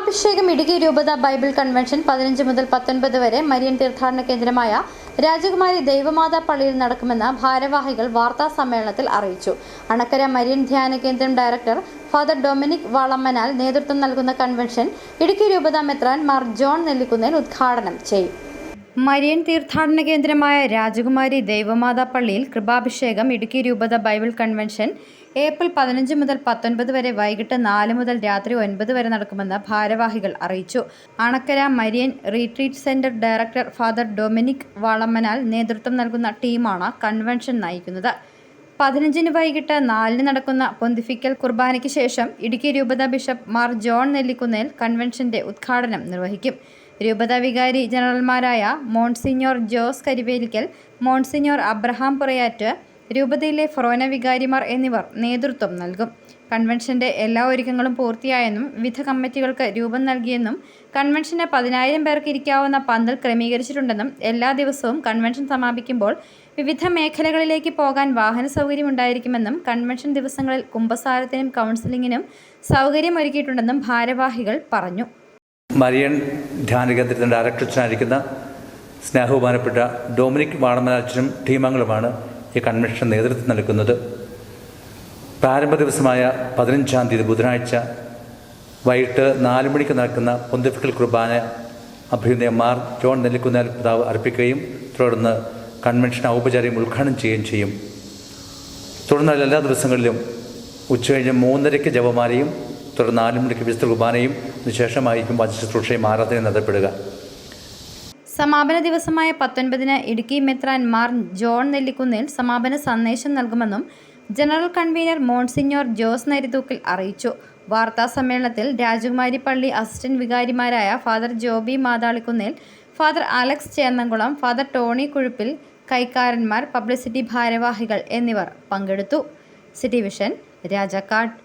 കൃപാഭിഷേകം ഇടുക്കി രൂപത Bible convention 15 മുതൽ 19 വരെ മരിയൻ തീർത്ഥാടന കേന്ദ്രമായ രാജകുമാരി ദൈവമാതാ പള്ളിയിൽ നടക്കുമെന്ന് ഭാരവാഹികൾ വാർത്താ സമ്മേളനത്തിൽ അറിയിച്ചു. അണക്കര മരിയൻ ധ്യാന കേന്ദ്രം ഡയറക്ടർ ഫാദർ ഡൊമിനിക് വളമ്മനാൽ നേതൃത്വം നൽകുന്ന കൺവെൻഷൻ ഇടുക്കി രൂപത മെത്രാൻ മാർ ജോൺ നെല്ലിക്കുന്നേൽ ഉദ്ഘാടനം ചെയ്യും. മരിയൻ തീർത്ഥാടന കേന്ദ്രമായ രാജകുമാരി ദൈവമാതാ പള്ളിയിൽ കൃപാഭിഷേകം ഇടുക്കി രൂപത ബൈബിൾ കൺവെൻഷൻ ഏപ്രിൽ 15 മുതൽ 19 വരെ വൈകിട്ട് 4 മുതൽ രാത്രി 9 വരെ നടക്കുമെന്ന് ഭാരവാഹികൾ അറിയിച്ചു. Anakkara Marian retreat centre director father Dominic Valammanal നേതൃത്വം നൽകുന്ന ടീമാണ് കൺവെൻഷൻ നയിക്കുന്നത്. 15 വൈകിട്ട് 4 നടക്കുന്ന പൊന്തിഫിക്കൽ കുർബാനയ്ക്ക് ശേഷം ഇടുക്കി രൂപത ബിഷപ്പ് മാർ ജോൺ നെല്ലിക്കുന്നേൽ കൺവെൻഷന്റെ ഉദ്ഘാടനം നിർവഹിക്കും. രൂപത വികാരി ജനറൽമാരായ മോൺസിഞ്ഞോർ ജോസ് കരിവേലിക്കൽ, മോൺസിഞ്ഞോർ അബ്രഹാം പുറയാറ്റ്, രൂപതയിലെ ഫൊറോന വികാരിമാർ എന്നിവർ നേതൃത്വം നൽകും. കൺവെൻഷന്റെ എല്ലാ ഒരുക്കങ്ങളും പൂർത്തിയായെന്നും വിവിധ കമ്മിറ്റികൾക്ക് രൂപം നൽകിയെന്നും കൺവെൻഷന് 10,000 പേർക്ക് ഇരിക്കാവുന്ന പന്തൽ ക്രമീകരിച്ചിട്ടുണ്ടെന്നും എല്ലാ ദിവസവും കൺവെൻഷൻ സമാപിക്കുമ്പോൾ വിവിധ മേഖലകളിലേക്ക് പോകാൻ വാഹന സൗകര്യമുണ്ടായിരിക്കുമെന്നും കൺവെൻഷൻ ദിവസങ്ങളിൽ കുമ്പസാരത്തിനും കൗൺസിലിങ്ങിനും സൗകര്യമൊരുക്കിയിട്ടുണ്ടെന്നും ഭാരവാഹികൾ പറഞ്ഞു. മരിയൻ ധ്യാന കേന്ദ്രത്തിൻ്റെ ഡയറക്ടറായിരിക്കുന്ന സ്നേഹബഹുമാനപ്പെട്ട ഡൊമിനിക് വാളമനാച്ചനും ടീമംഗങ്ങളുമാണ് ഈ കൺവെൻഷൻ നേതൃത്വം നൽകുന്നത്. പ്രാരംഭ ദിവസമായ 15-ാം തീയതി ബുധനാഴ്ച വൈകിട്ട് 4 മണിക്ക് നടക്കുന്ന പൊന്തിഫിക്കൽ കുർബാന അഭിനയ മാർ ജോൺ നെല്ലിക്കുന്നേൽ പിതാവ് അർപ്പിക്കുകയും തുടർന്ന് കൺവെൻഷൻ ഔപചാരികം ഉദ്ഘാടനം ചെയ്യുകയും ചെയ്യും. തുടർന്ന് എല്ലാ ദിവസങ്ങളിലും ഉച്ചകഴിഞ്ഞ് 3:30 ജപമാലയും തുടർന്ന് 4 മണിക്ക് വിശുദ്ധ കുർബാനയും അതിനുശേഷമായിരിക്കും വചനശുശ്രൂഷയും ആരാധനയും നടത്തപ്പെടുക. സമാപന ദിവസമായ 19-ന് ഇടുക്കി മെത്രാൻ മാർ ജോൺ നെല്ലിക്കുന്നേൽ സമാപന സന്ദേശം നൽകുമെന്നും general convener monsignor Jose Narithookil അറിയിച്ചു. വാർത്താ സമ്മേളനത്തിൽ രാജകുമാരി പള്ളി അസിസ്റ്റന്റ് വികാരിമാരായ father Joby Mathalikunnel, father Alex Chennamkulam, father Tony Kuzhuppil, കൈക്കാരന്മാർ, പബ്ലിസിറ്റി ഭാരവാഹികൾ എന്നിവർ പങ്കെടുത്തു. City vision, Rajakkad.